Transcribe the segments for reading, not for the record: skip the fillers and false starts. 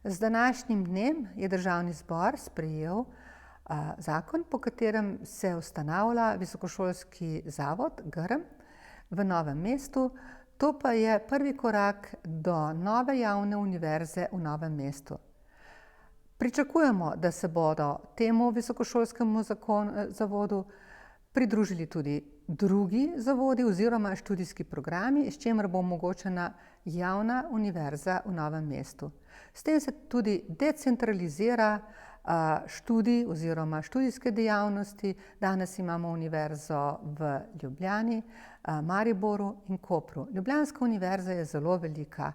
Z današnjim dnem je Državni zbor sprejel zakon, po katerem se ustanavlja visokošolski zavod Grm v Novem mestu. To pa je prvi korak do nove javne univerze v Novem mestu. Pričakujemo, da se bodo temu visokošolskemu zavodu pridružili tudi drugi zavodi oziroma študijski programi, s čimer bo omogočena javna univerza v Novem mestu. S tem se tudi decentralizira študij oziroma študijske dejavnosti. Danes imamo univerzo v Ljubljani, Mariboru in Kopru. Ljubljanska univerza je zelo velika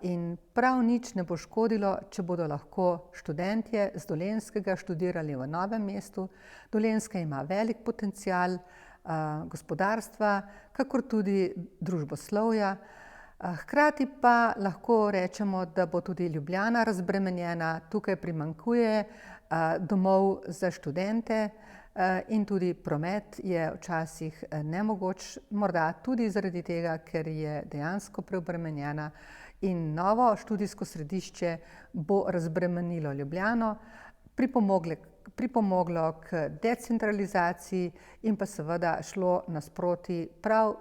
in prav nič ne bo škodilo, če bodo lahko študentje z Dolenjskega študirali v Novem mestu. Dolenjska ima velik potencial gospodarstva, kakor tudi družboslovja. Hkrati pa lahko rečemo, da bo tudi Ljubljana razbremenjena. Tukaj primanjkuje domov za študente in tudi promet je včasih nemogoč, morda tudi zaradi tega, ker je dejansko preobremenjena. In novo študijsko središče bo razbremenilo Ljubljano, pripomoglo k decentralizaciji in pa seveda šlo nasproti prav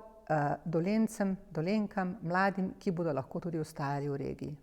Dolencem, Dolenkam, mladim, ki bodo lahko tudi ostajali v regiji.